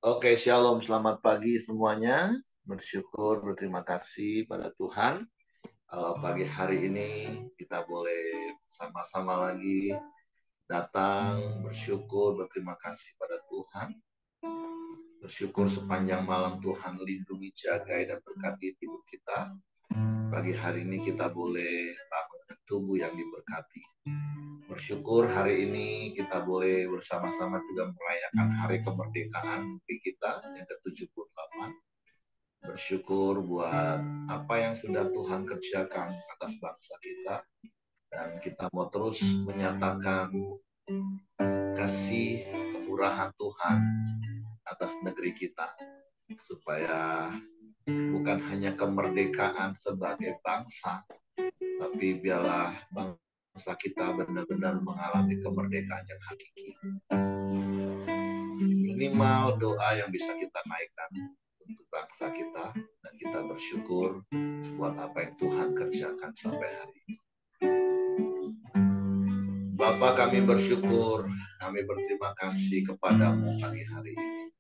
Oke, shalom, selamat pagi semuanya. Bersyukur, berterima kasih pada Tuhan. Kalau pagi hari ini kita boleh sama-sama lagi datang, bersyukur, berterima kasih pada Tuhan. Bersyukur sepanjang malam Tuhan lindungi, jagai, dan berkati hidup kita. Pagi hari ini kita boleh bangun dengan tubuh yang diberkati. Bersyukur hari ini kita boleh bersama-sama juga merayakan hari kemerdekaan negeri kita yang ke-78. Bersyukur buat apa yang sudah Tuhan kerjakan atas bangsa kita. Dan kita mau terus menyatakan kasih kemurahan Tuhan atas negeri kita. Supaya bukan hanya kemerdekaan sebagai bangsa, tapi biarlah bangsa kita benar-benar mengalami kemerdekaan yang hakiki. Minimal doa yang bisa kita naikkan untuk bangsa kita, dan kita bersyukur buat apa yang Tuhan kerjakan sampai hari ini. Bapa, kami bersyukur, kami berterima kasih kepadamu pagi hari ini.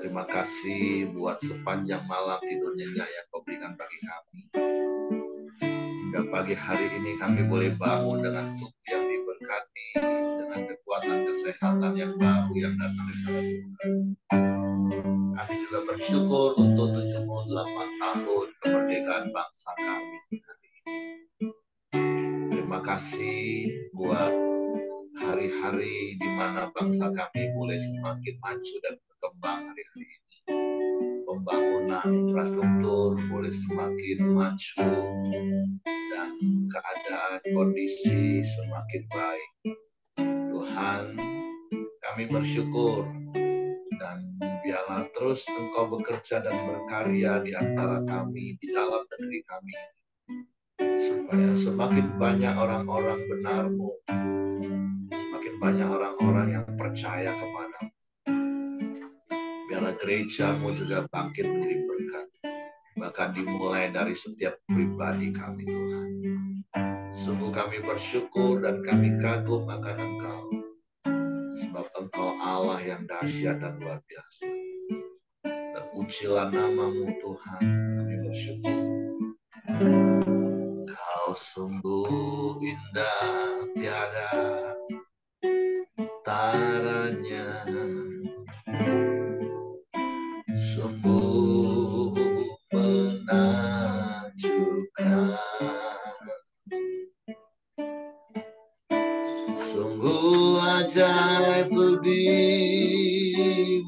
Terima kasih buat sepanjang malam tidur nyenyak yang kau berikan bagi kami. Hingga pagi hari ini kami boleh bangun dengan tubuh yang diberkati, dengan kekuatan kesehatan yang baru yang datang dari Tuhan. Kami juga bersyukur untuk 78 tahun kemerdekaan bangsa kami hari ini. Terima kasih buat hari-hari di mana bangsa kami boleh semakin maju dan berkembang hari-hari ini. Pembangunan infrastruktur boleh semakin maju dan keadaan kondisi semakin baik. Tuhan, kami bersyukur dan biarlah terus Engkau bekerja dan berkarya di antara kami, di dalam negeri kami, supaya semakin banyak orang-orang benar-Mu, semakin banyak orang-orang yang percaya kepadamu. Biarlah gereja-Mu juga bangkit menjadi berkat, bahkan dimulai dari setiap pribadi kami, Tuhan. Sungguh kami bersyukur dan kami kagum akan Engkau, sebab Engkau Allah yang dahsyat dan luar biasa. Terpujilah nama-Mu Tuhan, kami bersyukur. Kau sungguh indah, tiada taranya, sungguh menakjubkan, sungguh ajaib untuk dimengerti,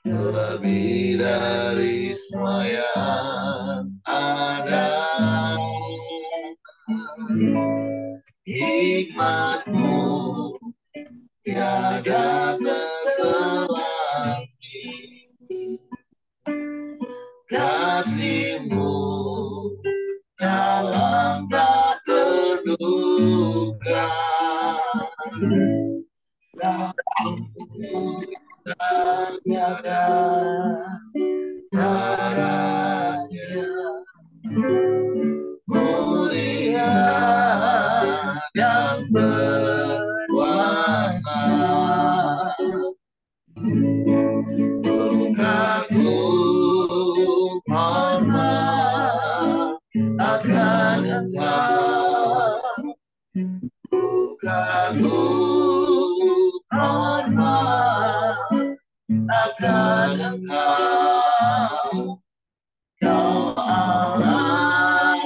lebih dari semua yang ada. Hikmat-Mu tiada terselami, kasih-Mu dalam tak terduga. Kau-Mu dan tiada taranya, mulia dan berkuasa. Ku kagum hormat akan Engkau, ku kagum hormat akan Engkau. Kau Allah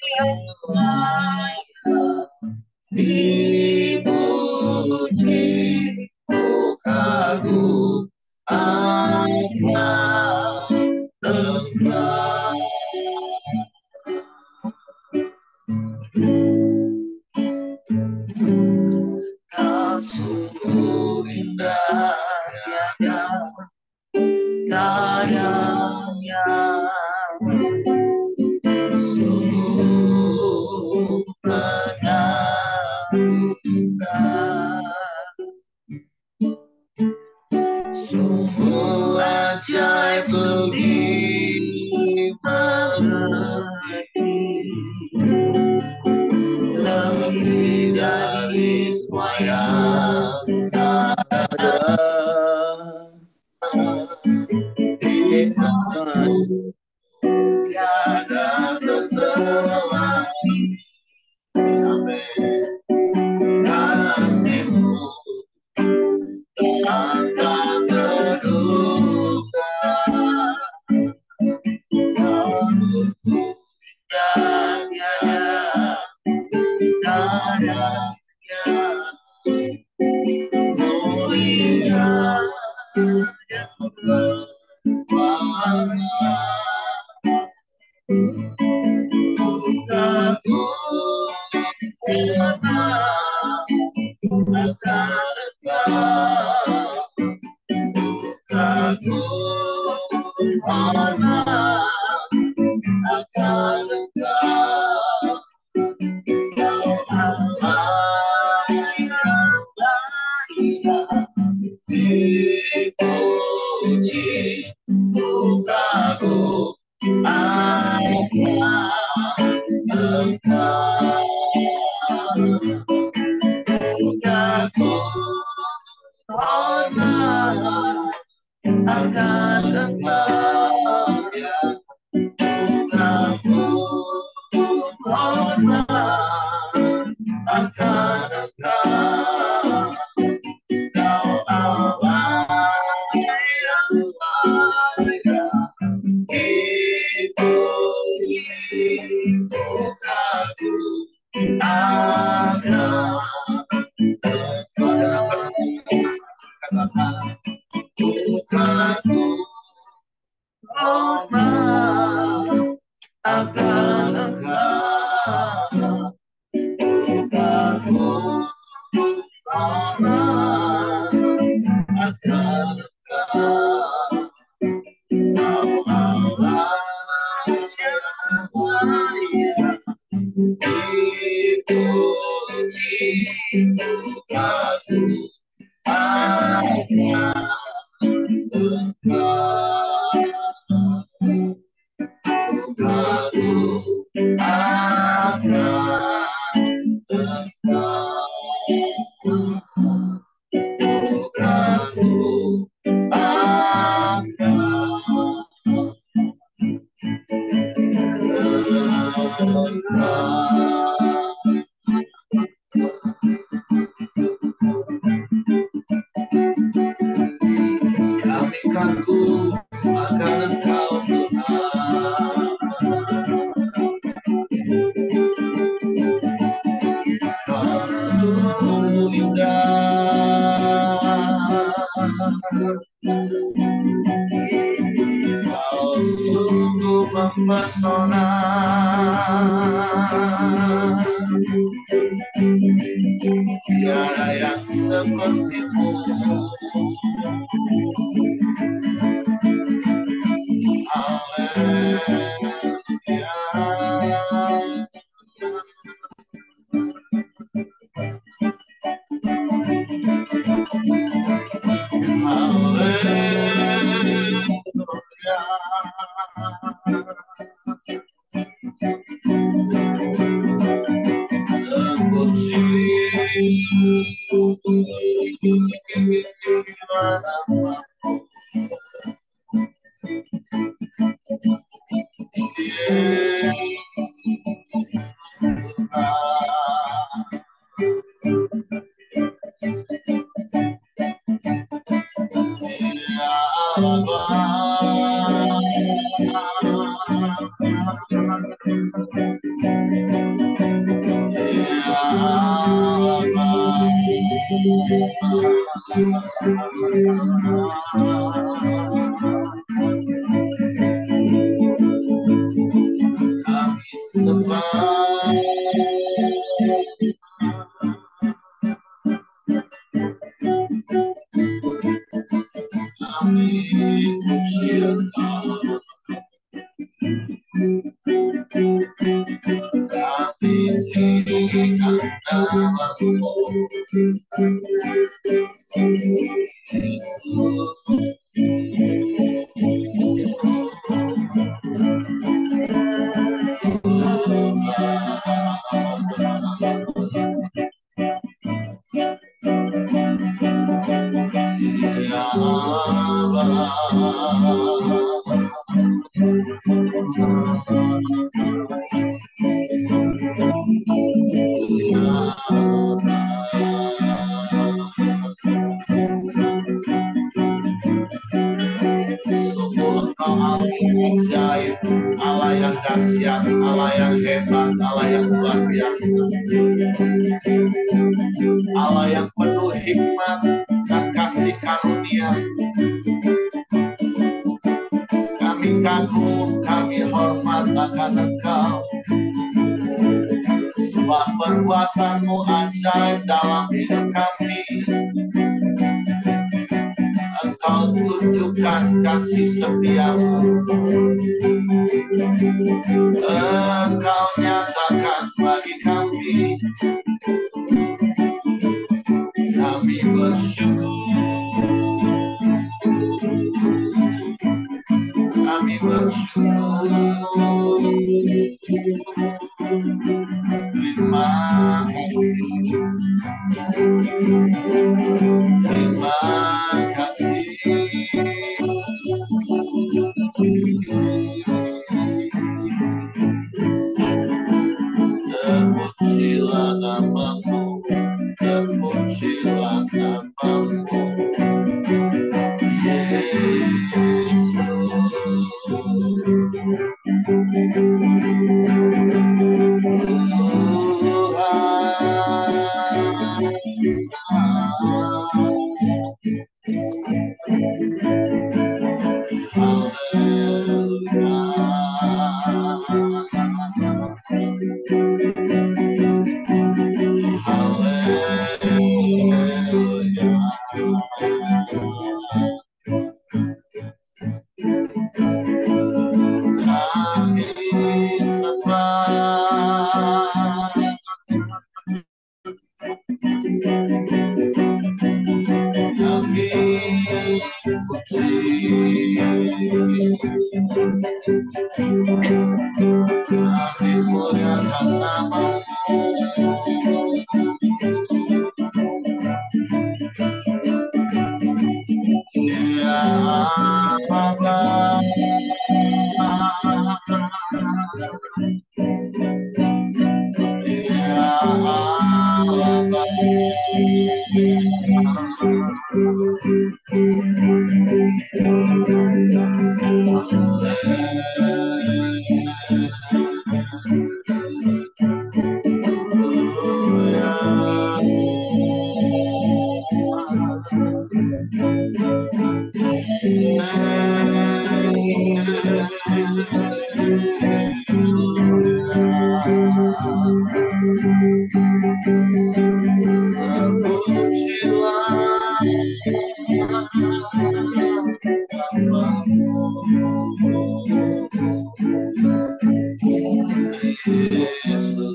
yang layak dipuji, ku kagum akan Engkau. Kau sungguh indah, tiada taranya, sungguh menakjubkan, lebih dari semua yang ada di hidupku, tiada kesalahan. Amin. Kasihmu akan terduga. Tiada yang sepertimu. Ya sungguh Engkau Allah yang ajaib, Allah yang dahsyat, Allah yang hebat, Allah yang luar biasa, Allah yang penuh hikmat dan kasih karunia. Kami kagum, kami hormat akan Engkau, sebab perbuatan-Mu ajaib dalam hidup kami. Engkau tunjukkan kasih setia-Mu, Engkau nyatakan bagi kami. Kami bersyukur, kami bersyukur. Terima kasih, terima kasih. Terpujilah nama-Mu, terpujilah nama-Mu, Yesus.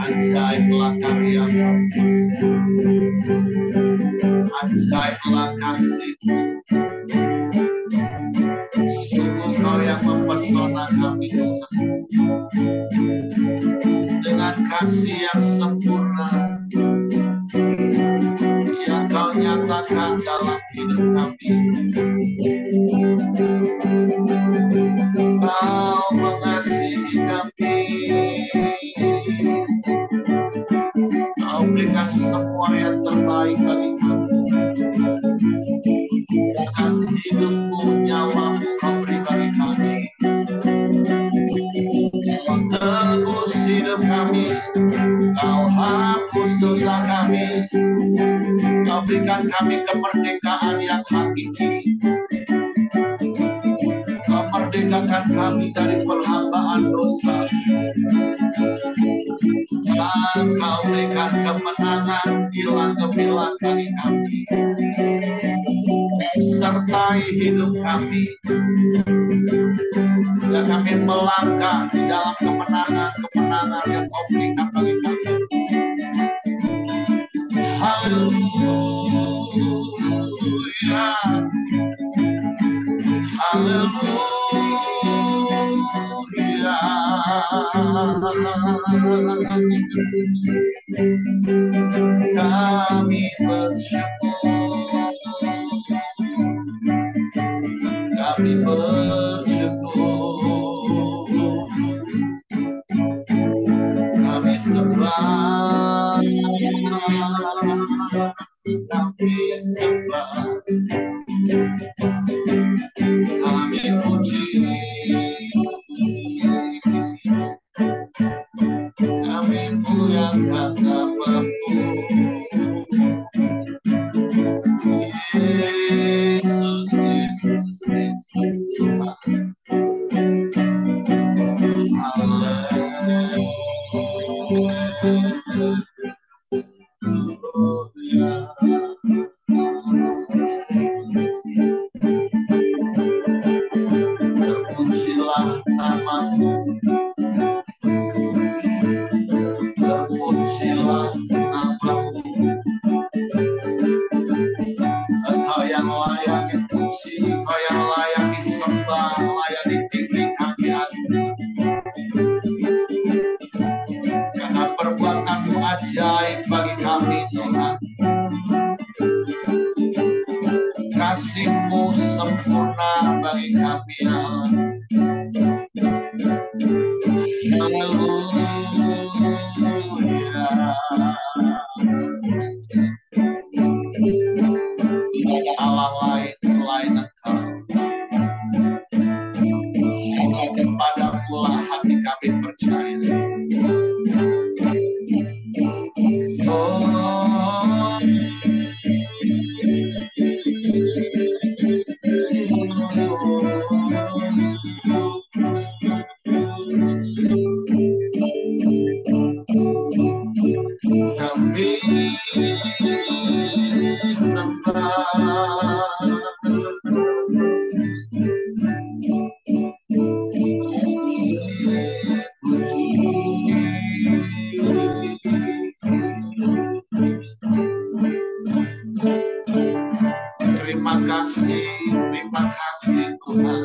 Ajaiblah karya-Mu, ajaiblah kasih-Mu. Sungguh Kau yang mempesona kami, dengan kasih yang sempurna yang Kau nyatakan dalam hidup kami. Kau mengasihi kami, Kau berikan semua yang terbaik bagi kami. Bahkan hidup-Mu, nyawa-Mu Kau beri bagi kami. Kau tebus hidup kami, Kau hapus dosa kami, Kau berikan kami kemerdekaan yang hakiki. Kau merdekakan kami dari perhambaan dosa, dan Kau berikan kemenangan hilang gemilang bagi kami. Sertai hidup kami, sehingga kami melangkah di dalam kemenangan-kemenangan yang Kau berikan bagi kami. Haleluya, haleluya. Kami bersyukur, kami bersyukur, kami sembah, kami sembah, kami puji, kami muliakan nama-Mu, Yesus, Yesus, Yesus Tuhan. Terpujilah nama-Mu, terpujilah nama-Mu. Engkau yang layak dipuji, Engkau yang layak disembah, layak ditinggikan di hati. Karena perbuatan-Mu ajaib bagi kami, Tuhan. Kasih-Mu sempurna bagi kami, Allah. Haleluya. Tidak ada Allah lain selain Engkau. Hanya kepadamu lah hati kami percaya. Kami sembah, terima kasih Tuhan.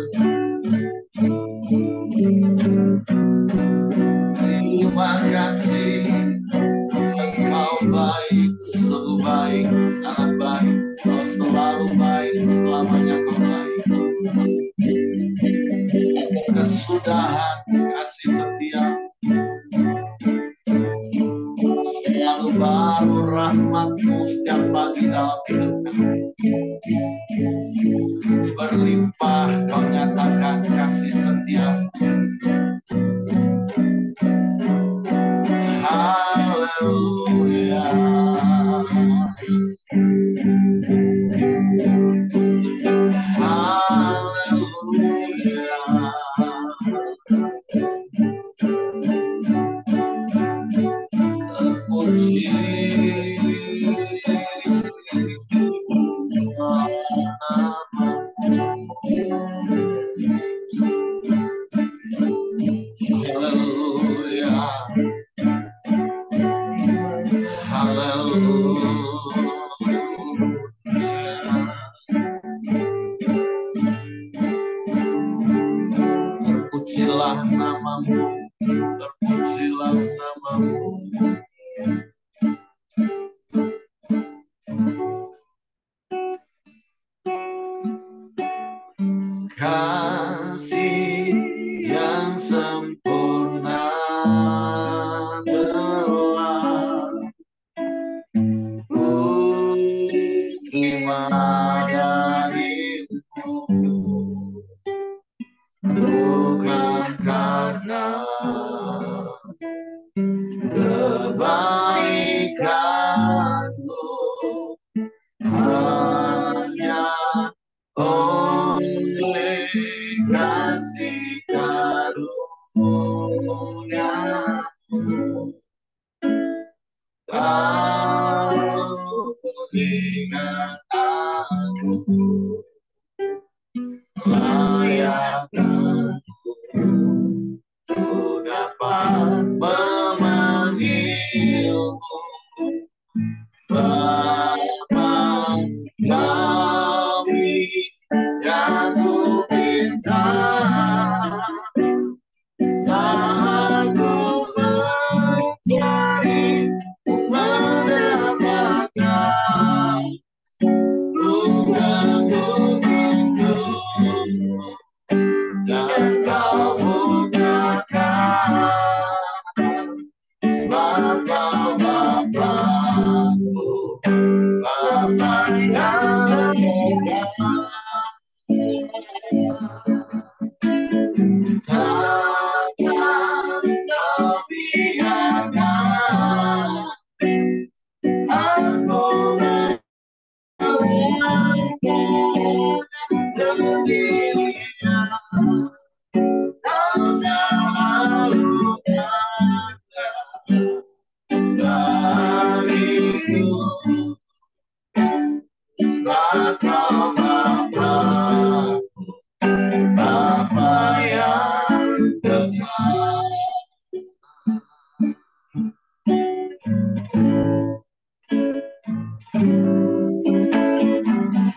Terima kasih, Engkau baik, sungguh baik, sangat baik. Kau selalu baik, selamanya Kau baik. Kesudahan kasih setia, selalu baru rahmat-Mu setiap pagi dalam hidup kami. Berlimpah Kau nyatakan kasih setia. Haleluya. Haleluya. Terpuji Haleluya. Haleluya. Terpujilah nama-Mu, terpujilah nama-Mu. Kasih yang sempurna telah ku terima dari-Mu, bukan karena kebaikan-Mu, hanya oleh kasih karunia-Mu Kau berikan aku layak untuk dapat memanggilmu Bapa kami yang ku pinta.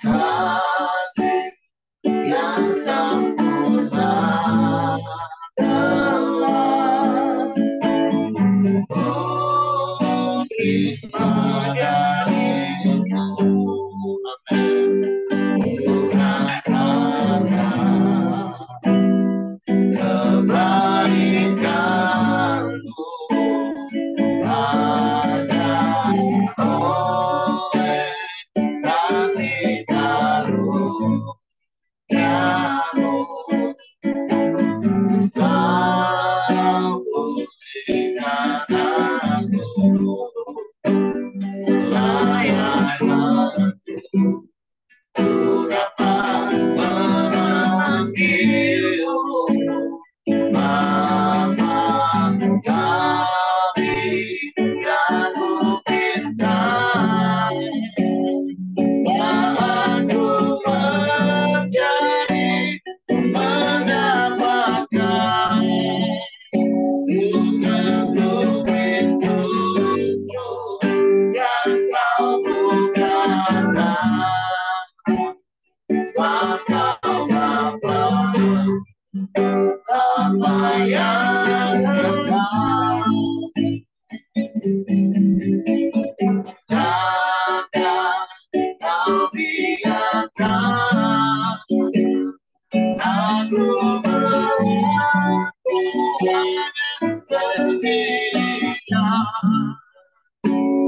Kasih yang sempurna telah bukti padariku. Amin. Bukan karena kebaikanku, hanya oleh kasih karunia-Mu Kau pulihkan aku, layananku ku dapat memanggil Bapa kami yang ku pinta. Saat ku mencari mendapatkan, bukanku pintumu yang kau bukakan. Sebab kau Bapa, Bapa yang kekal. Takkan kau biarkan aku berjalan sendirian.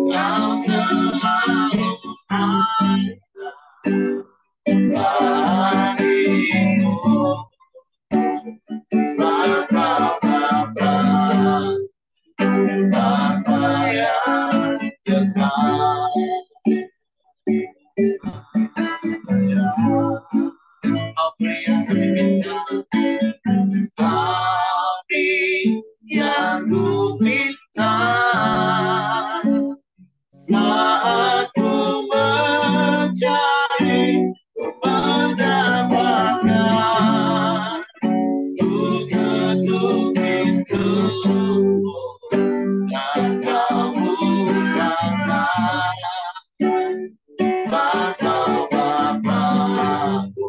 Kau selalu ada bagiku. Sebab kau Bapa, Bapa yang kekal. Kau beri yang kami minta, kami yang ku minta. Saat ku mencari, ku mendapatkan, ku ketuk pintumu dan kau bukakan. Sebab kau Bapa-Ku,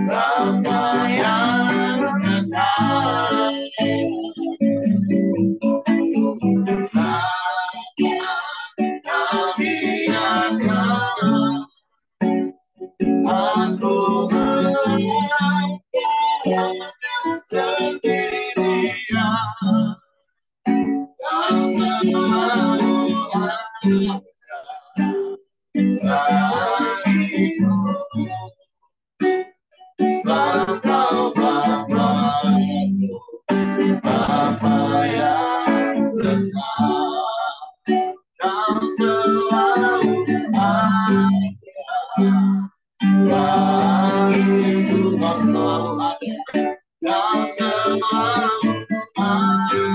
Bapa yang kekal. Takkan kau biarkan aku berjalan sendirian. Kau selalu ada bagiku. Sebab kau Bapa-Ku, Bapa yang kekal. Kau selalu ada bagiku. Kau selalu ada. Kau selalu ada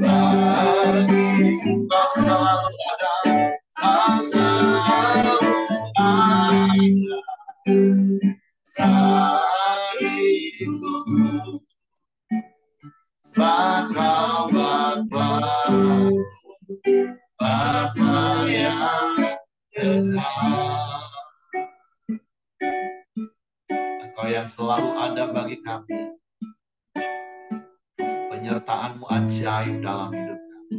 bagiku. Kau selalu ada. Kau selalu ada bagiku. Sebab kau Bapa-Ku, Bapa yang kekal. Engkau yang selalu ada bagi kami. Penyertaan-Mu ajaib dalam hidup kami.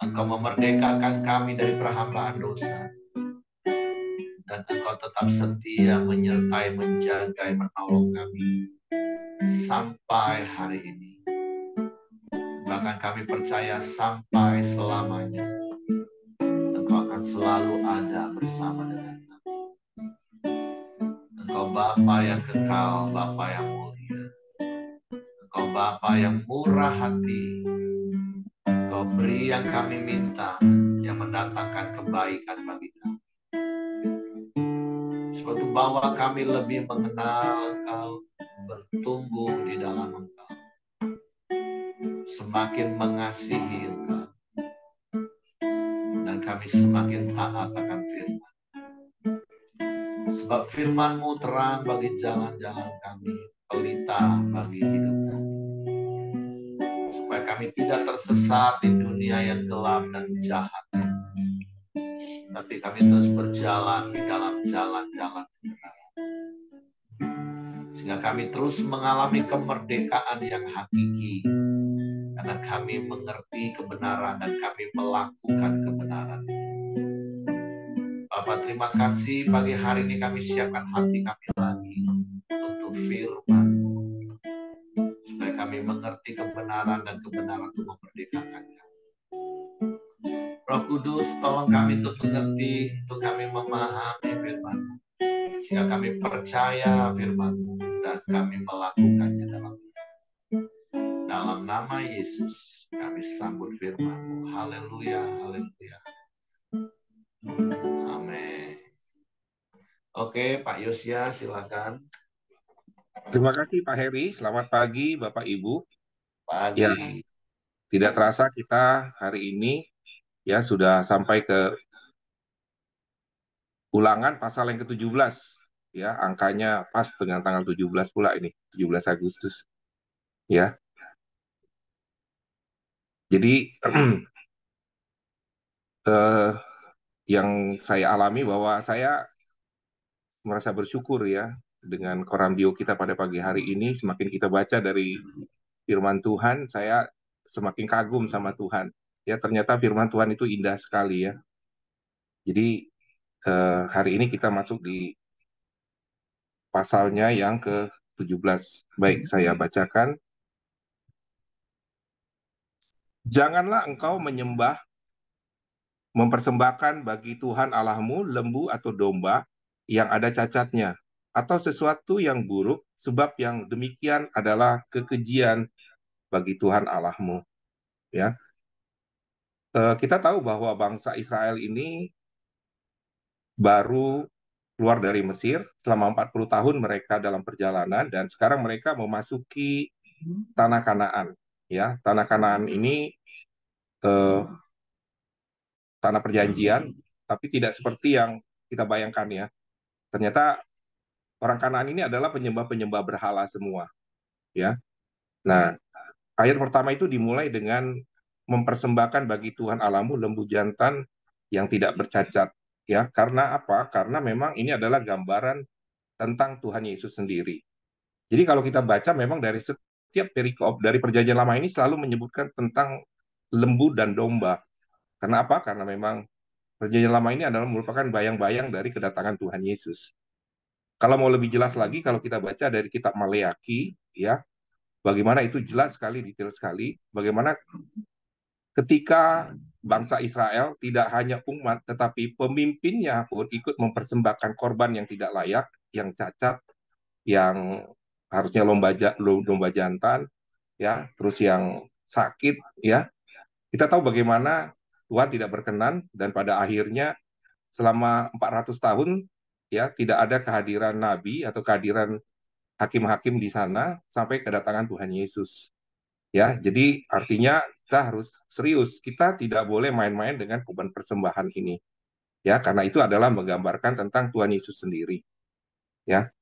Engkau memerdekakan kami dari perhambaan dosa. Dan Engkau tetap setia menyertai, menjaga, menolong kami sampai hari ini. Bahkan kami percaya sampai selamanya Engkau akan selalu ada bersama dengan kami. Engkau Bapa yang kekal, Bapa yang mulia. Engkau Bapa yang murah hati. Engkau beri yang kami minta, yang mendatangkan kebaikan bagi kami. Sebab itu bawa kami lebih mengenal Engkau, bertumbuh di dalam Engkau, semakin mengasihi Engkau, dan kami semakin taat akan firman. Sebab firman-Mu terang bagi jalan-jalan kami, pelita kita bagi hidup kami. Supaya kami tidak tersesat di dunia yang gelap dan jahat. Tapi kami terus berjalan di dalam jalan-jalan kebenaran. Sehingga kami terus mengalami kemerdekaan yang hakiki. Karena kami mengerti kebenaran dan kami melakukan kebenaran. Bapak, terima kasih pagi hari ini kami siapkan hati kami lagi untuk firman. Supaya kami mengerti kebenaran dan kebenaran itu memerdekakan kami. Roh Kudus, tolong kami untuk mengerti, untuk kami memahami firman. Sehingga kami percaya firman dan kami melakukannya dalam nama Yesus. Kami sambut firman. Haleluya, haleluya. Amin. Oke, Pak Yosya, silakan. Terima kasih Pak Heri, selamat pagi Bapak Ibu. Pagi. Ya, tidak terasa kita hari ini ya sudah sampai ke ulangan pasal yang ke-17. Ya, angkanya pas dengan tanggal 17 pula ini, 17 Agustus. Ya. Jadi yang saya alami bahwa saya merasa bersyukur ya dengan Koramdio kita pada pagi hari ini. Semakin kita baca dari firman Tuhan, saya semakin kagum sama Tuhan. Ya, ternyata firman Tuhan itu indah sekali ya. Jadi hari ini kita masuk di pasalnya yang ke-17. Baik, saya bacakan. Janganlah engkau menyembah, mempersembahkan bagi Tuhan Allahmu lembu atau domba yang ada cacatnya, atau sesuatu yang buruk, sebab yang demikian adalah kekejian bagi Tuhan Allahmu. Ya, kita tahu bahwa bangsa Israel ini baru keluar dari Mesir selama 40 tahun mereka dalam perjalanan dan sekarang mereka memasuki tanah Kanaan. Ya, tanah Kanaan ini tanah perjanjian, tapi tidak seperti yang kita bayangkan ya. Ternyata orang Kanaan ini adalah penyembah-penyembah berhala semua. Ya, nah ayat pertama itu dimulai dengan mempersembahkan bagi Tuhan Allahmu lembu jantan yang tidak bercacat. Ya, karena apa? Karena memang ini adalah gambaran tentang Tuhan Yesus sendiri. Jadi kalau kita baca memang dari setiap perikop dari perjanjian lama ini selalu menyebutkan tentang lembu dan domba. Karena apa? Karena memang perjanjian lama ini adalah merupakan bayang-bayang dari kedatangan Tuhan Yesus. Kalau mau lebih jelas lagi, kalau kita baca dari kitab Maleaki, ya, bagaimana itu jelas sekali, detail sekali, bagaimana ketika bangsa Israel tidak hanya umat, tetapi pemimpinnya pun ikut mempersembahkan korban yang tidak layak, yang cacat, yang harusnya domba jantan, ya, terus yang sakit, ya. Kita tahu bagaimana Tuhan tidak berkenan dan pada akhirnya selama 400 tahun ya tidak ada kehadiran nabi atau kehadiran hakim-hakim di sana sampai kedatangan Tuhan Yesus. Ya, jadi artinya kita harus serius. Kita tidak boleh main-main dengan korban persembahan ini. Ya, karena itu adalah menggambarkan tentang Tuhan Yesus sendiri. Ya.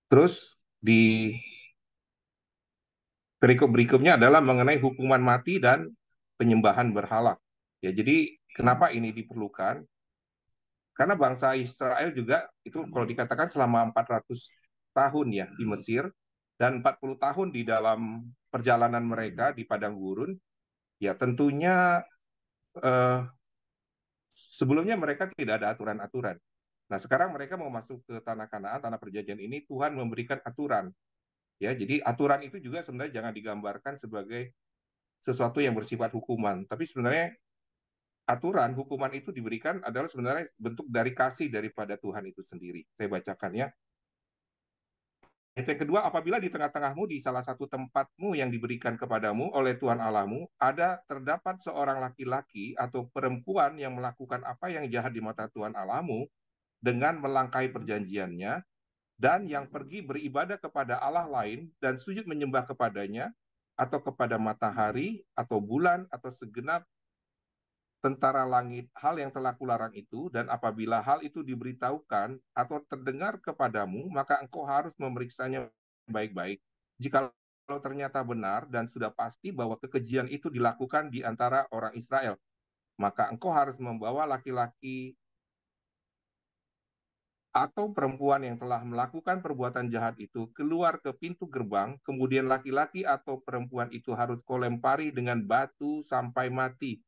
Terus di perikop berikutnya adalah mengenai hukuman mati dan penyembahan berhala. Ya, jadi kenapa ini diperlukan? Karena bangsa Israel juga itu kalau dikatakan selama 400 tahun ya di Mesir dan 40 tahun di dalam perjalanan mereka di padang gurun, ya tentunya eh, sebelumnya mereka tidak ada aturan-aturan. Nah, sekarang mereka mau masuk ke tanah Kanaan, tanah perjanjian ini, Tuhan memberikan aturan. Ya, jadi aturan itu juga sebenarnya jangan digambarkan sebagai sesuatu yang bersifat hukuman, tapi sebenarnya aturan hukuman itu diberikan adalah sebenarnya bentuk dari kasih daripada Tuhan itu sendiri. Saya bacakan ya. Yang kedua, apabila di tengah-tengahmu di salah satu tempatmu yang diberikan kepadamu oleh Tuhan Allahmu, ada terdapat seorang laki-laki atau perempuan yang melakukan apa yang jahat di mata Tuhan Allahmu dengan melangkahi perjanjiannya, dan yang pergi beribadah kepada Allah lain dan sujud menyembah kepadanya, atau kepada matahari, atau bulan, atau segenap tentara langit, hal yang telah kularang itu, dan apabila hal itu diberitahukan atau terdengar kepadamu, maka engkau harus memeriksanya baik-baik. Jika ternyata benar dan sudah pasti bahwa kekejian itu dilakukan di antara orang Israel, maka engkau harus membawa laki-laki atau perempuan yang telah melakukan perbuatan jahat itu keluar ke pintu gerbang, kemudian laki-laki atau perempuan itu harus kau lempari dengan batu sampai mati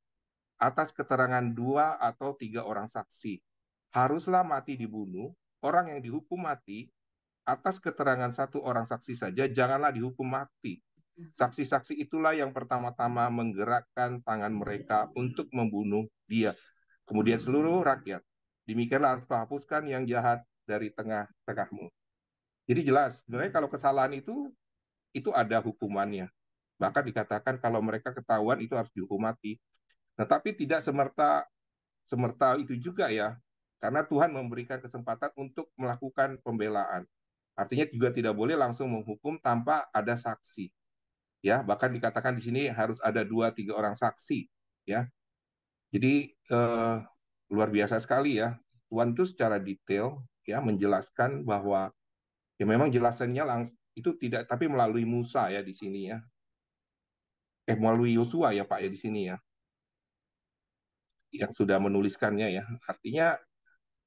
atas keterangan 2 atau 3 orang saksi. Haruslah mati dibunuh, orang yang dihukum mati atas keterangan 1 orang saksi saja, janganlah dihukum mati. Saksi-saksi itulah yang pertama-tama menggerakkan tangan mereka untuk membunuh dia. Kemudian seluruh rakyat, demikianlah harus menghapuskan yang jahat dari tengah-tengahmu. Jadi jelas, sebenarnya kalau kesalahan itu ada hukumannya. Bahkan dikatakan kalau mereka ketahuan itu harus dihukum mati. Nah, tapi tidak semerta semerta itu juga ya, karena Tuhan memberikan kesempatan untuk melakukan pembelaan. Artinya juga tidak boleh langsung menghukum tanpa ada saksi. Ya, bahkan dikatakan di sini harus ada 2, 3 orang saksi. Ya, jadi luar biasa sekali ya. Tuhan itu secara detail ya menjelaskan bahwa ya memang jelasannya langsung itu tidak, tapi melalui Musa ya di sini ya. Melalui Yosua ya Pak ya di sini ya, yang sudah menuliskannya ya. Artinya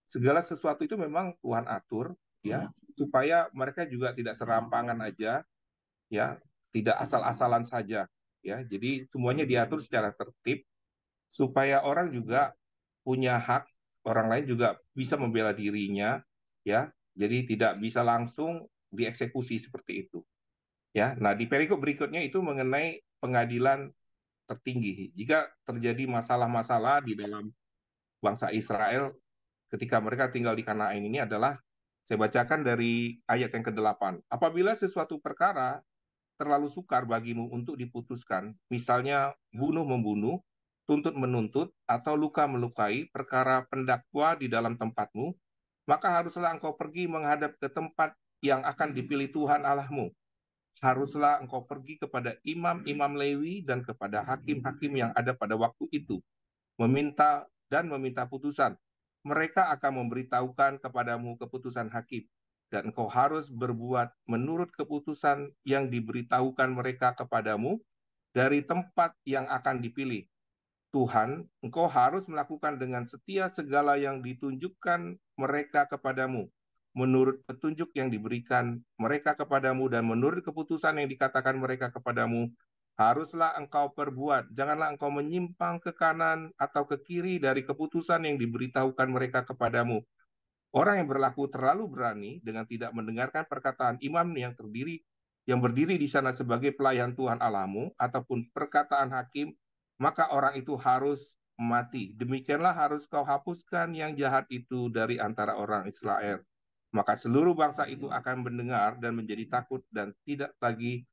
segala sesuatu itu memang Tuhan atur ya supaya mereka juga tidak serampangan aja ya, tidak asal-asalan saja ya. Jadi semuanya diatur secara tertib supaya orang juga punya hak, orang lain juga bisa membela dirinya ya. Jadi tidak bisa langsung dieksekusi seperti itu ya. Nah, di perikop berikutnya itu mengenai pengadilan tertinggi. Jika terjadi masalah-masalah di dalam bangsa Israel ketika mereka tinggal di Kanaan ini adalah, saya bacakan dari ayat yang ke-8. Apabila sesuatu perkara terlalu sukar bagimu untuk diputuskan, misalnya bunuh-membunuh, tuntut-menuntut, atau luka-melukai, perkara pendakwa di dalam tempatmu, maka haruslah engkau pergi menghadap ke tempat yang akan dipilih Tuhan Allahmu. Haruslah engkau pergi kepada imam-imam Lewi dan kepada hakim-hakim yang ada pada waktu itu, meminta putusan. Mereka akan memberitahukan kepadamu keputusan hakim, dan engkau harus berbuat menurut keputusan yang diberitahukan mereka kepadamu dari tempat yang akan dipilih. Tuhan, engkau harus melakukan dengan setia segala yang ditunjukkan mereka kepadamu, menurut petunjuk yang diberikan mereka kepadamu dan menurut keputusan yang dikatakan mereka kepadamu, haruslah engkau perbuat. Janganlah engkau menyimpang ke kanan atau ke kiri dari keputusan yang diberitahukan mereka kepadamu. Orang yang berlaku terlalu berani dengan tidak mendengarkan perkataan imam yang berdiri di sana sebagai pelayan Tuhan Allahmu ataupun perkataan hakim, maka orang itu harus mati. Demikianlah harus kau hapuskan yang jahat itu dari antara orang Israel. Maka seluruh bangsa itu akan mendengar dan menjadi takut dan tidak lagi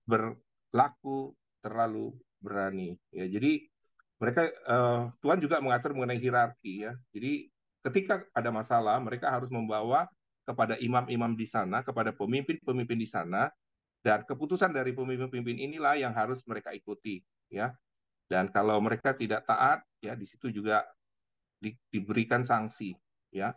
berlaku terlalu berani. Ya, jadi mereka Tuhan juga mengatur mengenai hierarki ya. Jadi ketika ada masalah, mereka harus membawa kepada imam-imam di sana, kepada pemimpin-pemimpin di sana, dan keputusan dari pemimpin-pemimpin inilah yang harus mereka ikuti ya. Dan kalau mereka tidak taat, ya di situ juga diberikan sanksi ya.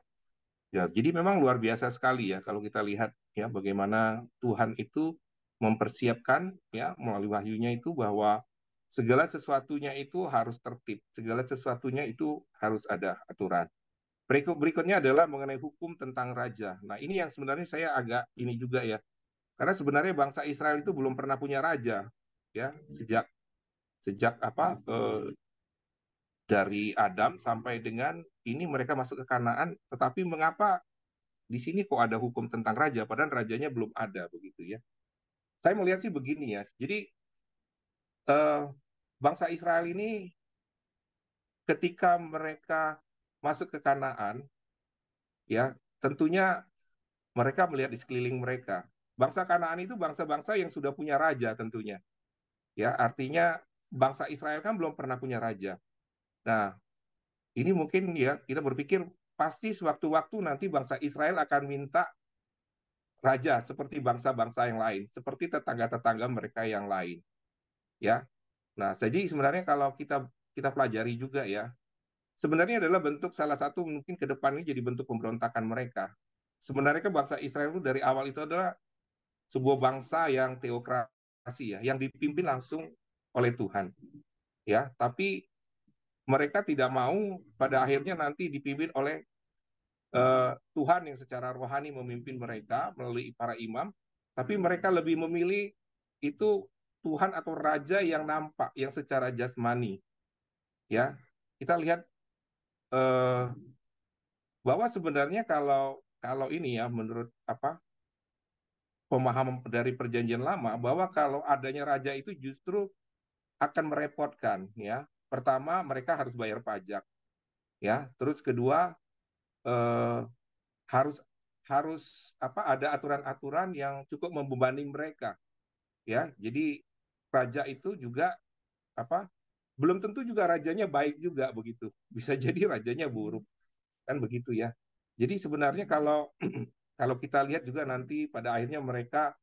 Ya, jadi memang luar biasa sekali ya kalau kita lihat ya bagaimana Tuhan itu mempersiapkan ya melalui wahyunya itu bahwa segala sesuatunya itu harus tertib, segala sesuatunya itu harus ada aturan. Berikutnya adalah mengenai hukum tentang raja. Nah, ini yang sebenarnya saya agak ini juga ya. Karena sebenarnya bangsa Israel itu belum pernah punya raja ya sejak sejak apa dari Adam sampai dengan ini mereka masuk ke Kanaan, tetapi mengapa di sini kok ada hukum tentang raja, padahal rajanya belum ada begitu ya. Saya melihat sih begini ya. Jadi eh, bangsa Israel ini ketika mereka masuk ke Kanaan, ya tentunya mereka melihat di sekeliling mereka. Bangsa Kanaan itu bangsa-bangsa yang sudah punya raja tentunya. Ya, artinya bangsa Israel kan belum pernah punya raja. Nah, ini mungkin ya kita berpikir pasti sewaktu-waktu nanti bangsa Israel akan minta raja seperti bangsa-bangsa yang lain, seperti tetangga-tetangga mereka yang lain, ya. Nah, jadi sebenarnya kalau kita kita pelajari juga ya, sebenarnya adalah bentuk salah satu mungkin ke depan ini jadi bentuk pemberontakan mereka. Sebenarnya kan bangsa Israel itu dari awal itu adalah sebuah bangsa yang teokrasi ya, yang dipimpin langsung oleh Tuhan ya, tapi mereka tidak mau pada akhirnya nanti dipimpin oleh Tuhan yang secara rohani memimpin mereka melalui para imam, tapi mereka lebih memilih itu Tuhan atau raja yang nampak, yang secara jasmani ya. Kita lihat eh, bahwa sebenarnya kalau kalau ini ya, menurut apa pemahaman dari perjanjian lama, bahwa kalau adanya raja itu justru akan merepotkan ya. Pertama, mereka harus bayar pajak ya. Terus kedua, eh, harus harus apa ada aturan-aturan yang cukup membebani mereka ya. Jadi raja itu juga apa belum tentu juga rajanya baik juga begitu. Bisa jadi rajanya buruk kan begitu ya. Jadi sebenarnya kalau kalau kita lihat juga nanti pada akhirnya mereka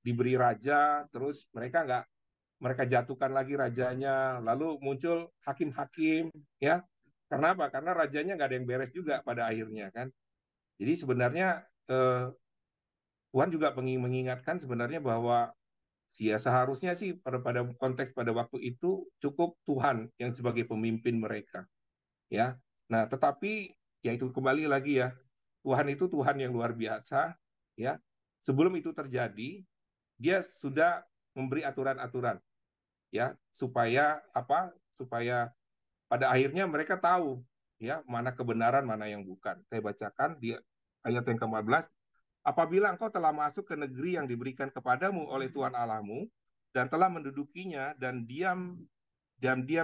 diberi raja, terus mereka jatuhkan lagi rajanya, lalu muncul hakim-hakim ya. Karena apa? Karena rajanya nggak ada yang beres juga pada akhirnya kan. Jadi sebenarnya Tuhan juga mengingatkan sebenarnya bahwa seharusnya sih pada konteks pada waktu itu cukup Tuhan yang sebagai pemimpin mereka ya. Nah, tetapi ya itu kembali lagi ya, Tuhan itu Tuhan yang luar biasa ya. Sebelum itu terjadi, dia sudah memberi aturan-aturan ya supaya apa? Supaya pada akhirnya mereka tahu ya mana kebenaran, mana yang bukan. Saya bacakan di ayat yang ke-14. Apabila engkau telah masuk ke negeri yang diberikan kepadamu oleh Tuhan Allahmu dan telah mendudukinya dan diam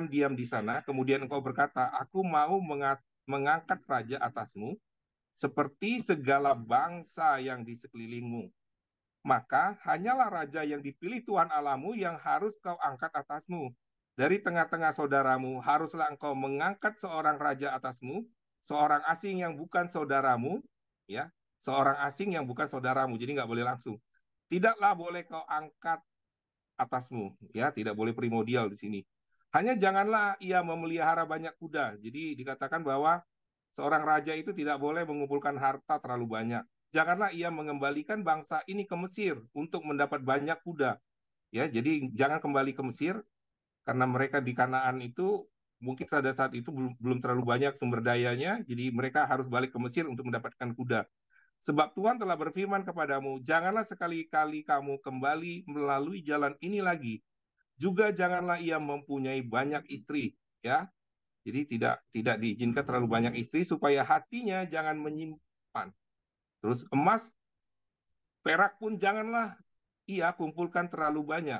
di sana, kemudian engkau berkata, aku mau mengangkat raja atasmu seperti segala bangsa yang di sekelilingmu. Maka hanyalah raja yang dipilih Tuhan Allahmu yang harus kau angkat atasmu. Dari tengah-tengah saudaramu haruslah engkau mengangkat seorang raja atasmu, seorang asing yang bukan saudaramu, ya, seorang asing yang bukan saudaramu. Jadi nggak boleh langsung. Tidaklah boleh kau angkat atasmu, ya, tidak boleh primordial di sini. Hanya janganlah ia memelihara banyak kuda. Jadi dikatakan bahwa seorang raja itu tidak boleh mengumpulkan harta terlalu banyak. Janganlah ia mengembalikan bangsa ini ke Mesir untuk mendapat banyak kuda. Ya, jadi jangan kembali ke Mesir karena mereka di Kanaan itu mungkin pada saat itu belum terlalu banyak sumber dayanya, jadi mereka harus balik ke Mesir untuk mendapatkan kuda. Sebab Tuhan telah berfirman kepadamu, janganlah sekali-kali kamu kembali melalui jalan ini lagi. Juga janganlah ia mempunyai banyak istri, ya. Jadi tidak diizinkan terlalu banyak istri supaya hatinya jangan menyimpan. Terus emas, perak pun janganlah ia kumpulkan terlalu banyak.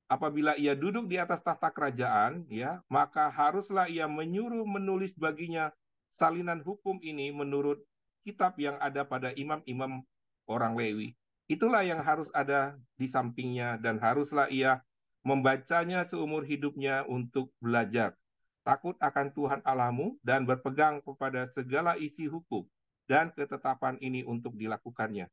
Apabila ia duduk di atas tahta kerajaan, ya, maka haruslah ia menyuruh menulis baginya salinan hukum ini menurut kitab yang ada pada imam-imam orang Lewi. Itulah yang harus ada di sampingnya dan haruslah ia membacanya seumur hidupnya untuk belajar. Takut akan Tuhan Allahmu dan berpegang kepada segala isi hukum dan ketetapan ini untuk dilakukannya.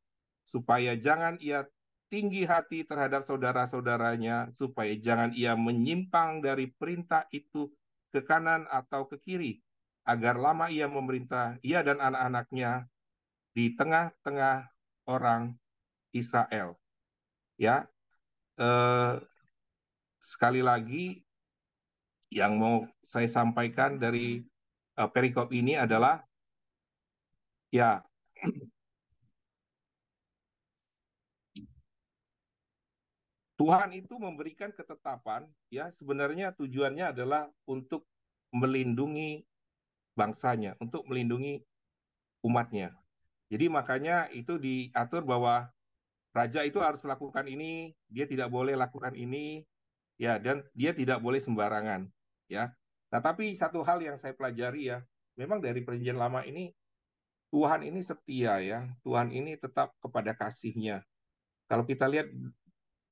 Supaya jangan ia tinggi hati terhadap saudara-saudaranya, supaya jangan ia menyimpang dari perintah itu ke kanan atau ke kiri, agar lama ia memerintah, ia dan anak-anaknya di tengah-tengah orang Israel. Ya, eh, sekali lagi yang mau saya sampaikan dari perikop ini adalah ya Tuhan itu memberikan ketetapan ya sebenarnya tujuannya adalah untuk melindungi bangsanya, untuk melindungi umatnya. Jadi makanya itu diatur bahwa raja itu harus melakukan ini, dia tidak boleh lakukan ini, ya, dan dia tidak boleh sembarangan, ya. Nah, tapi satu hal yang saya pelajari ya, memang dari perjanjian lama ini Tuhan ini setia ya, Tuhan ini tetap kepada kasihnya. Kalau kita lihat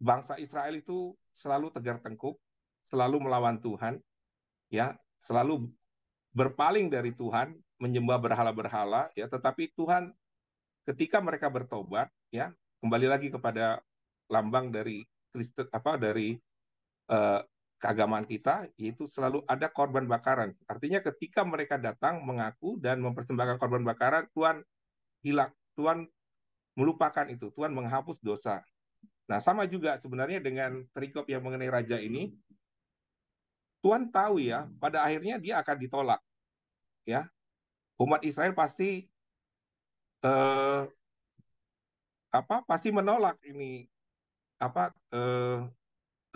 bangsa Israel itu selalu tegar tengkuk, selalu melawan Tuhan, ya, selalu berpaling dari Tuhan, menyembah berhala-berhala, ya, tetapi Tuhan ketika mereka bertobat, ya, kembali lagi kepada lambang dari Kristen apa dari eh, keagamaan kita, yaitu selalu ada korban bakaran. Artinya ketika mereka datang mengaku dan mempersembahkan korban bakaran, Tuhan hilang, Tuhan melupakan itu. Tuhan menghapus dosa. Nah, sama juga sebenarnya dengan perikop yang mengenai raja ini, Tuhan tahu ya, pada akhirnya dia akan ditolak. Ya, umat Israel pasti eh, pasti menolak ini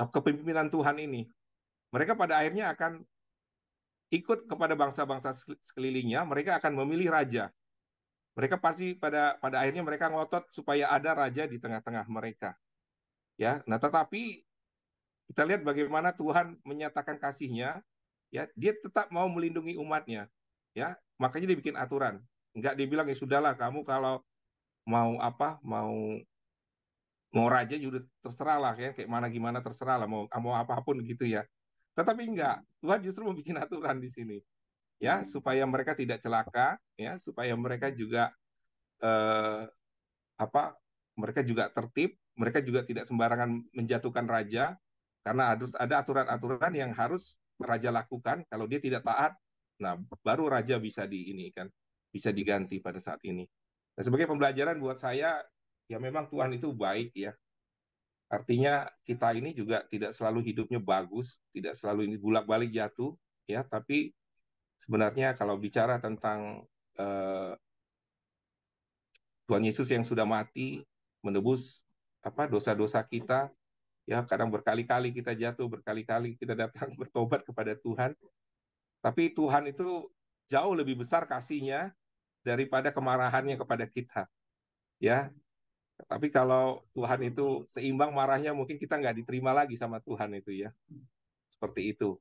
kepemimpinan Tuhan ini. Mereka pada akhirnya akan ikut kepada bangsa-bangsa sekelilingnya. Mereka akan memilih raja. Mereka pasti pada akhirnya mereka ngotot supaya ada raja di tengah-tengah mereka. Ya, nah tetapi kita lihat bagaimana Tuhan menyatakan kasihnya. Ya, dia tetap mau melindungi umatnya. Ya, makanya dia bikin aturan. Enggak dibilang ya sudahlah kamu kalau mau mau raja juga terserah lah ya kayak mana gimana terserah lah mau apapun gitu ya. Tetapi enggak, Tuhan justru membuat aturan di sini ya supaya mereka tidak celaka ya supaya mereka juga eh, apa mereka juga tertib, mereka juga tidak sembarangan menjatuhkan raja karena harus ada aturan-aturan yang harus raja lakukan. Kalau dia tidak taat, nah baru raja bisa bisa diganti pada saat ini. Nah, sebagai pembelajaran buat saya, ya memang Tuhan itu baik ya. Artinya kita ini juga tidak selalu hidupnya bagus, tidak selalu ini bolak-balik jatuh, ya. Tapi sebenarnya kalau bicara tentang eh, Tuhan Yesus yang sudah mati menebus dosa-dosa kita, ya kadang berkali-kali kita jatuh, berkali-kali kita datang bertobat kepada Tuhan. Tapi Tuhan itu jauh lebih besar kasihnya daripada kemarahannya kepada kita, ya. Tapi kalau Tuhan itu seimbang marahnya, mungkin kita nggak diterima lagi sama Tuhan itu ya. Seperti itu.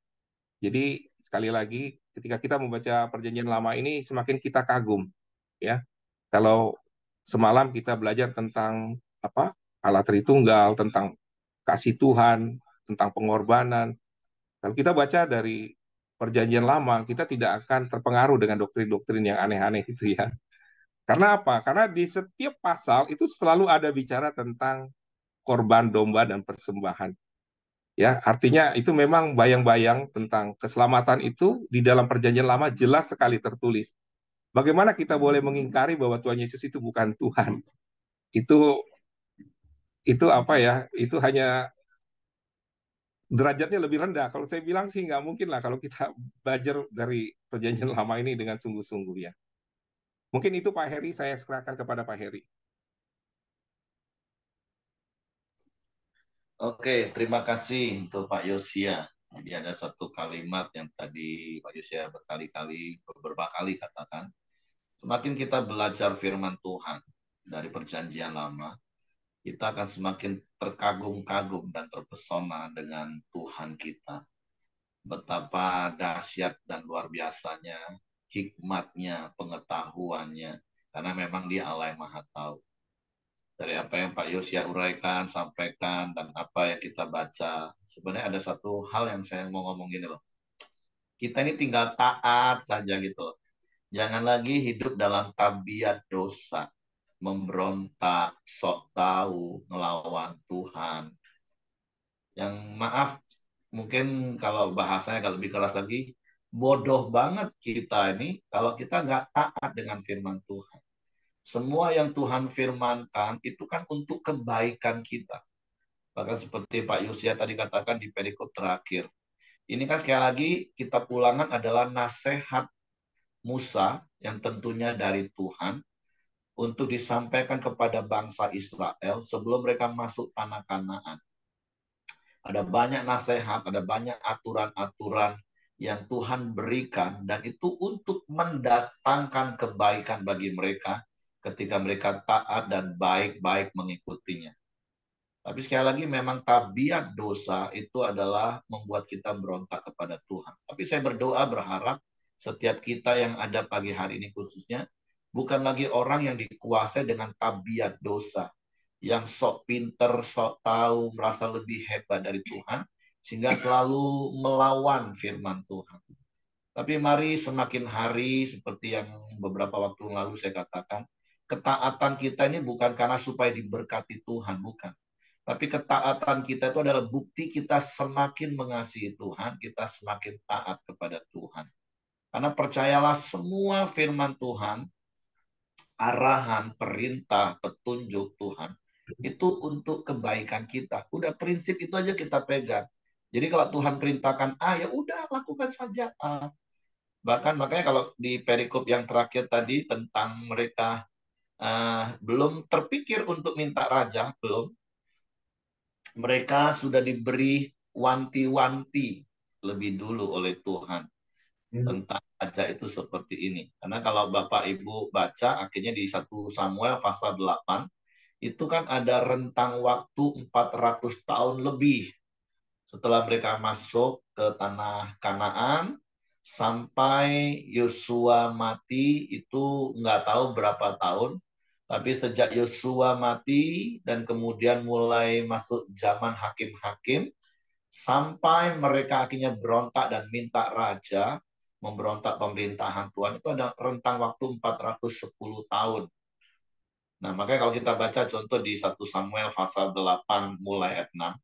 Jadi sekali lagi ketika kita membaca Perjanjian Lama ini semakin kita kagum ya. Kalau semalam kita belajar tentang Allah Tritunggal, tentang kasih Tuhan, tentang pengorbanan. Kalau kita baca dari Perjanjian Lama, kita tidak akan terpengaruh dengan doktrin-doktrin yang aneh-aneh itu ya. Karena apa? Karena di setiap pasal itu selalu ada bicara tentang korban domba dan persembahan. Ya, artinya itu memang bayang-bayang tentang keselamatan itu di dalam Perjanjian Lama jelas sekali tertulis. Bagaimana kita boleh mengingkari bahwa Tuhan Yesus itu bukan Tuhan? Itu itu apa ya? Itu hanya derajatnya lebih rendah. Kalau saya bilang sih nggak mungkin lah kalau kita belajar dari Perjanjian Lama ini dengan sungguh-sungguh ya. Mungkin itu Pak Heri, saya serahkan kepada Pak Heri. Oke, terima kasih untuk Pak Yosia. Jadi ada satu kalimat yang tadi Pak Yosia beberapa kali katakan. Semakin kita belajar firman Tuhan dari Perjanjian Lama, kita akan semakin terkagum-kagum dan terpesona dengan Tuhan kita. Betapa dahsyat dan luar biasanya hikmatnya, pengetahuannya, karena memang Dia Allah yang Maha Tahu. Dari apa yang Pak Yosia uraikan, sampaikan, dan apa yang kita baca, sebenarnya ada satu hal yang saya mau ngomong gini loh. Kita ini tinggal taat saja gitu loh. Jangan lagi hidup dalam tabiat dosa, memberontak, sok tahu, melawan Tuhan. Yang maaf, mungkin kalau bahasanya kalau lebih keras lagi, bodoh banget kita ini kalau kita nggak taat dengan firman Tuhan. Semua yang Tuhan firmankan itu kan untuk kebaikan kita. Bahkan seperti Pak Yusia tadi katakan di perikop terakhir. Ini kan sekali lagi kitab Ulangan adalah nasihat Musa yang tentunya dari Tuhan untuk disampaikan kepada bangsa Israel sebelum mereka masuk tanah Kanaan. Ada banyak nasihat, ada banyak aturan-aturan yang Tuhan berikan dan itu untuk mendatangkan kebaikan bagi mereka ketika mereka taat dan baik-baik mengikutinya. Tapi sekali lagi memang tabiat dosa itu adalah membuat kita berontak kepada Tuhan. Tapi saya berdoa berharap setiap kita yang ada pagi hari ini khususnya bukan lagi orang yang dikuasai dengan tabiat dosa, yang sok pinter, sok tahu, merasa lebih hebat dari Tuhan, sehingga selalu melawan firman Tuhan. Tapi mari semakin hari, seperti yang beberapa waktu lalu saya katakan, ketaatan kita ini bukan karena supaya diberkati Tuhan, bukan. Tapi ketaatan kita itu adalah bukti kita semakin mengasihi Tuhan, kita semakin taat kepada Tuhan. Karena percayalah semua firman Tuhan arahan, perintah, petunjuk Tuhan itu untuk kebaikan kita. Udah prinsip itu aja kita pegang. Jadi kalau Tuhan perintahkan A, ya udah lakukan saja A. Bahkan makanya kalau di perikop yang terakhir tadi tentang mereka belum terpikir untuk minta raja, belum. Mereka sudah diberi wanti-wanti lebih dulu oleh Tuhan tentang raja itu seperti ini. Karena kalau Bapak Ibu baca akhirnya di 1 Samuel pasal 8 itu kan ada rentang waktu 400 tahun lebih setelah mereka masuk ke tanah Kanaan sampai Yosua mati itu nggak tahu berapa tahun. Tapi sejak Yosua mati dan kemudian mulai masuk zaman hakim-hakim, sampai mereka akhirnya berontak dan minta raja, memberontak pemerintahan Tuhan, itu ada rentang waktu 410 tahun. Nah, makanya kalau kita baca contoh di 1 Samuel pasal 8 mulai ayat 6,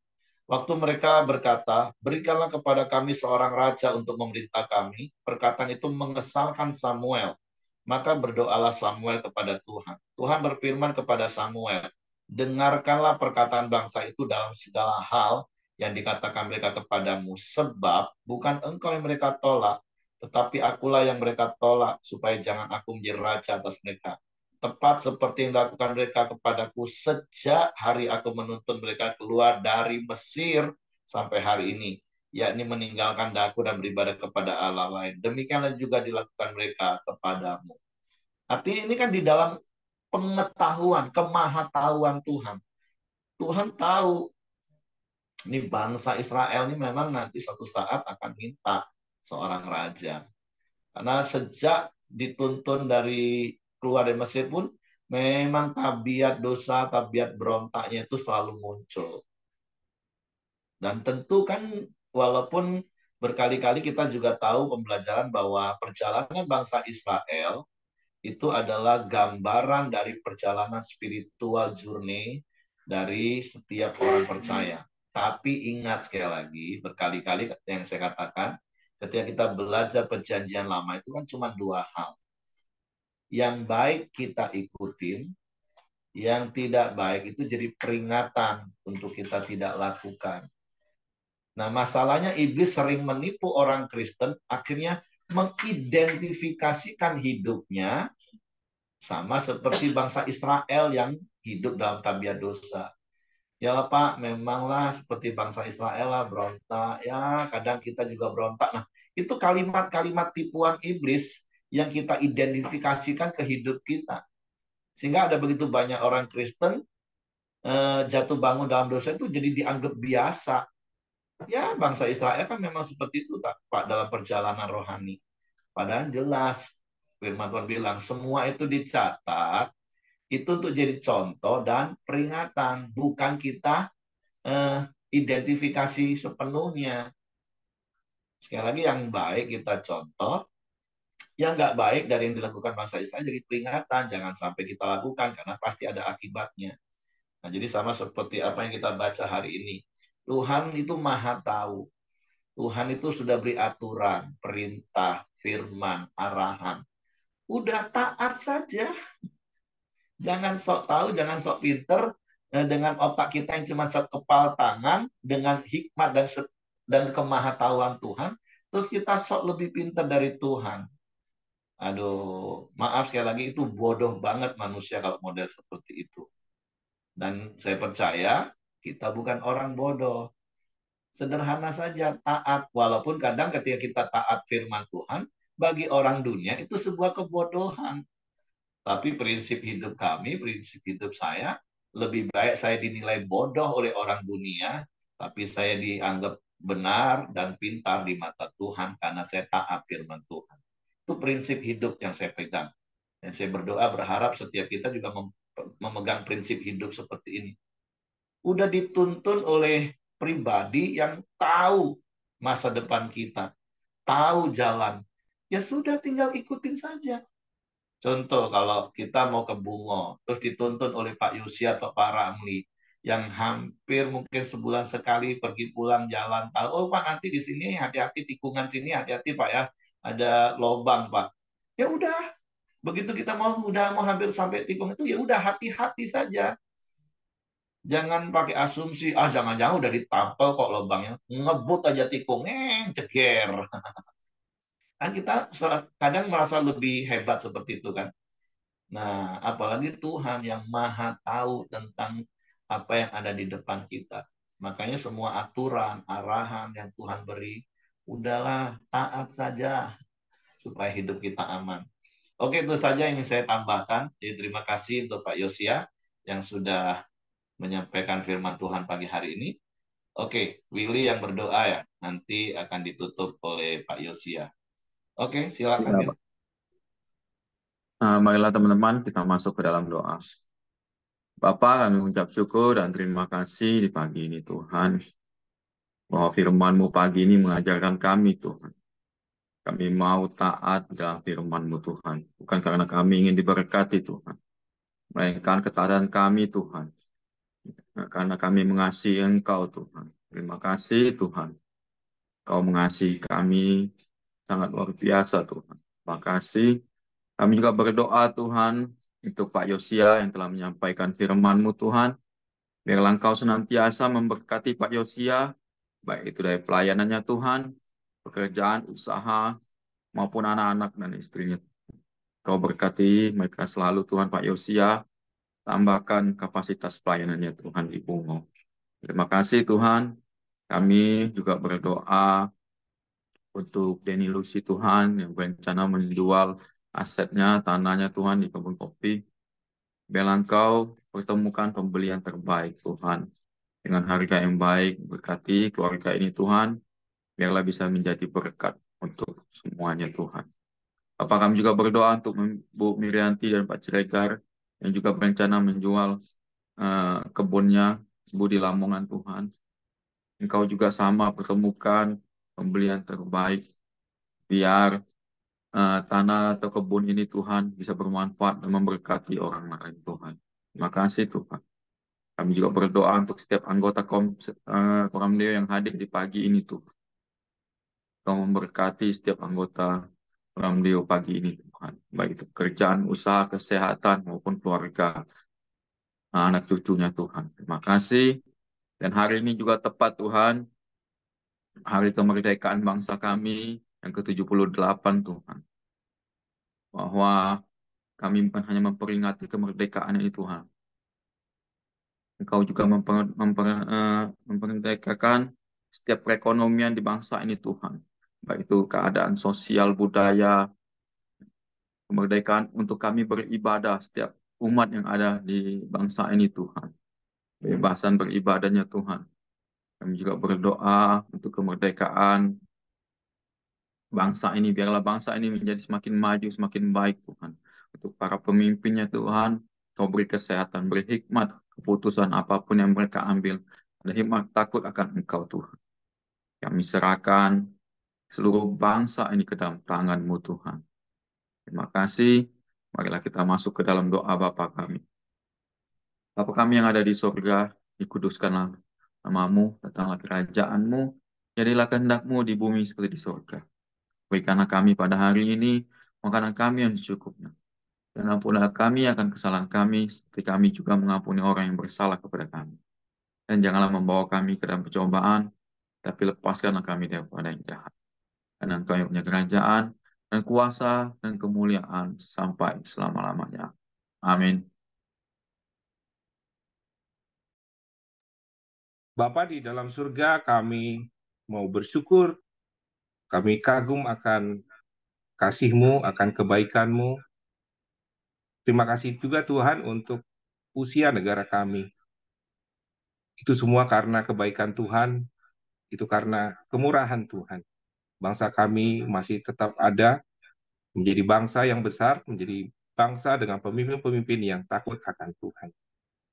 waktu mereka berkata, berikanlah kepada kami seorang raja untuk memerintah kami, perkataan itu mengesalkan Samuel. Maka berdoalah Samuel kepada Tuhan. Tuhan berfirman kepada Samuel, dengarkanlah perkataan bangsa itu dalam segala hal yang dikatakan mereka kepadamu, sebab bukan engkau yang mereka tolak, tetapi akulah yang mereka tolak, supaya jangan aku menjadi raja atas mereka. Tepat seperti yang dilakukan mereka kepadaku sejak hari aku menuntun mereka keluar dari Mesir sampai hari ini, yakni meninggalkan daku dan beribadah kepada Allah lain. Demikianlah juga dilakukan mereka kepadamu. Artinya ini kan di dalam pengetahuan, kemahatauan Tuhan. Tuhan tahu ini bangsa Israel ini memang nanti suatu saat akan minta seorang raja. Karena sejak dituntun dari keluar dari Mesir pun memang tabiat dosa, tabiat berontaknya itu selalu muncul. Dan tentu kan walaupun berkali-kali kita juga tahu pembelajaran bahwa perjalanan bangsa Israel itu adalah gambaran dari perjalanan spiritual journey dari setiap orang percaya. Tapi ingat sekali lagi, berkali-kali yang saya katakan, ketika kita belajar perjanjian lama itu kan cuma dua hal. Yang baik kita ikutin, yang tidak baik itu jadi peringatan untuk kita tidak lakukan. Nah, masalahnya iblis sering menipu orang Kristen, akhirnya mengidentifikasikan hidupnya sama seperti bangsa Israel yang hidup dalam tabiat dosa. Ya Pak, memanglah seperti bangsa Israel lah berontak. Ya, kadang kita juga berontak. Nah, itu kalimat-kalimat tipuan iblis yang kita identifikasikan ke hidup kita. Sehingga ada begitu banyak orang Kristen jatuh bangun dalam dosa itu jadi dianggap biasa. Ya, bangsa Israel kan memang seperti itu Pak dalam perjalanan rohani. Padahal jelas firman Tuhan bilang semua itu dicatat itu untuk jadi contoh dan peringatan, bukan kita identifikasi sepenuhnya. Sekali lagi yang baik kita contoh, yang nggak baik dari yang dilakukan bangsa Israel jadi peringatan, jangan sampai kita lakukan karena pasti ada akibatnya. Nah, jadi sama seperti apa yang kita baca hari ini. Tuhan itu maha tahu. Tuhan itu sudah beri aturan, perintah, firman, arahan. Udah taat saja. Jangan sok tahu, jangan sok pinter dengan otak kita yang cuma sekepal tangan, dengan hikmat dan kemahatauan Tuhan, terus kita sok lebih pinter dari Tuhan. Aduh, maaf sekali lagi itu bodoh banget manusia kalau model seperti itu. Dan saya percaya kita bukan orang bodoh. Sederhana saja taat. Walaupun kadang ketika kita taat firman Tuhan, bagi orang dunia itu sebuah kebodohan. Tapi prinsip hidup kami, prinsip hidup saya, lebih baik saya dinilai bodoh oleh orang dunia, tapi saya dianggap benar dan pintar di mata Tuhan karena saya taat firman Tuhan. Itu prinsip hidup yang saya pegang. Dan saya berdoa berharap setiap kita juga memegang prinsip hidup seperti ini. Udah dituntun oleh pribadi yang tahu masa depan kita, tahu jalan. Ya sudah tinggal ikutin saja. Contoh kalau kita mau ke Bungo, terus dituntun oleh Pak Yusi atau Pak Ramli, yang hampir mungkin sebulan sekali pergi pulang jalan tahu, oh Pak nanti di sini hati-hati tikungan sini hati-hati Pak ya, ada lobang Pak. Ya udah, Begitu kita udah mau hampir sampai tikung itu, ya udah hati-hati saja. Jangan pakai asumsi, jangan-jangan udah ditampal kok lubangnya. Ngebut aja tikung, ceger. Kan kita kadang merasa lebih hebat seperti itu kan. Nah, apalagi Tuhan yang maha tahu tentang apa yang ada di depan kita. Makanya semua aturan, arahan yang Tuhan beri, udahlah taat saja supaya hidup kita aman. Oke, itu saja yang ingin saya tambahkan. Jadi terima kasih untuk Pak Yosia yang sudah menyampaikan firman Tuhan pagi hari ini. Oke, Willy yang berdoa ya. Nanti akan ditutup oleh Pak Yosia. Oke, silakan Ya, Will. Pak. Marilah teman-teman kita masuk ke dalam doa. Bapa, kami mengucap syukur dan terima kasih di pagi ini Tuhan, bahwa firman-Mu pagi ini mengajarkan kami Tuhan. Kami mau taat dalam firman-Mu Tuhan. Bukan karena kami ingin diberkati Tuhan, melainkan ketaatan kami Tuhan. Karena kami mengasihi Engkau Tuhan. Terima kasih Tuhan. Kau mengasihi kami sangat luar biasa Tuhan. Terima kasih. Kami juga berdoa Tuhan untuk Pak Yosia yang telah menyampaikan firman-Mu Tuhan. Biarlah Engkau senantiasa memberkati Pak Yosia, baik itu dari pelayanannya Tuhan, pekerjaan, usaha, maupun anak-anak dan istrinya. Kau berkati mereka selalu Tuhan Pak Yosia, tambahkan kapasitas pelayanannya Tuhan di Bungo. Terima kasih Tuhan. Kami juga berdoa untuk Denny Lucy Tuhan yang berencana menjual asetnya, tanahnya Tuhan di kebun kopi. Biarlah Engkau pertemukan pembelian terbaik Tuhan dengan harga yang baik. Berkati keluarga ini Tuhan, biarlah bisa menjadi berkat untuk semuanya Tuhan. Bapak, kami juga berdoa untuk Bu Mirianti dan Pak Ciregar yang juga berencana menjual kebunnya Bu di Lamongan Tuhan. Engkau juga sama pertemukan pembelian terbaik biar tanah atau kebun ini Tuhan bisa bermanfaat dan memberkati orang lain Tuhan. Terima kasih Tuhan. Kami juga berdoa untuk setiap anggota Komdeo yang hadir di pagi ini Tuhan. Kau memberkati setiap anggota Komdeo pagi ini Tuhan. Baik itu pekerjaan, usaha, kesehatan maupun keluarga, anak cucunya Tuhan. Terima kasih. Dan hari ini juga tepat Tuhan, hari kemerdekaan bangsa kami yang ke-78 Tuhan. Bahwa kami bukan hanya memperingati kemerdekaan ini Tuhan. Engkau juga memerdekakan setiap perekonomian di bangsa ini Tuhan. Baik itu keadaan sosial, budaya, kemerdekaan untuk kami beribadah setiap umat yang ada di bangsa ini Tuhan. Kebebasan beribadahnya Tuhan. Kami juga berdoa untuk kemerdekaan bangsa ini. Biarlah bangsa ini menjadi semakin maju, semakin baik Tuhan. Untuk para pemimpinnya Tuhan, Kau beri kesehatan, beri hikmat, keputusan apapun yang mereka ambil. Ada hikmat takut akan Engkau Tuhan. Kami serahkan seluruh bangsa ini ke dalam tangan-Mu Tuhan. Terima kasih. Marilah kita masuk ke dalam doa Bapa kami. Bapa kami yang ada di surga, dikuduskanlah nama-Mu, datanglah kerajaan-Mu, jadilah kehendak-Mu di bumi seperti di surga. Berikanlah kami pada hari ini makanan kami yang secukupnya. Dan ampunilah kami akan kesalahan kami, seperti kami juga mengampuni orang yang bersalah kepada kami. Dan janganlah membawa kami ke dalam percobaan, tapi lepaskanlah kami daripada yang jahat. Dan Engkau yang punya kerajaan, dan kuasa, dan kemuliaan sampai selama-lamanya. Amin. Bapa di dalam surga, kami mau bersyukur, kami kagum akan kasih-Mu, akan kebaikan-Mu. Terima kasih juga Tuhan untuk usia negara kami. Itu semua karena kebaikan Tuhan, itu karena kemurahan Tuhan. Bangsa kami masih tetap ada, menjadi bangsa yang besar, menjadi bangsa dengan pemimpin-pemimpin yang takut akan Tuhan.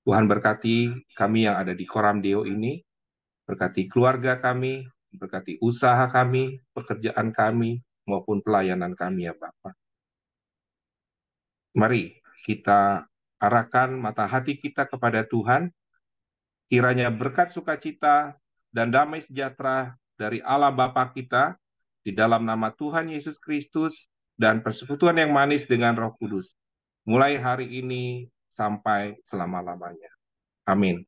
Tuhan berkati kami yang ada di Koramdeo ini, berkati keluarga kami, berkati usaha kami, pekerjaan kami, maupun pelayanan kami ya Bapak. Mari kita arahkan mata hati kita kepada Tuhan, kiranya berkat sukacita dan damai sejahtera dari Allah Bapa kita, di dalam nama Tuhan Yesus Kristus, dan persekutuan yang manis dengan Roh Kudus, mulai hari ini sampai selama-lamanya. Amin.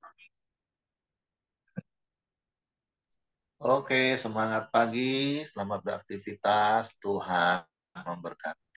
Oke, semangat pagi, selamat beraktivitas, Tuhan memberkati.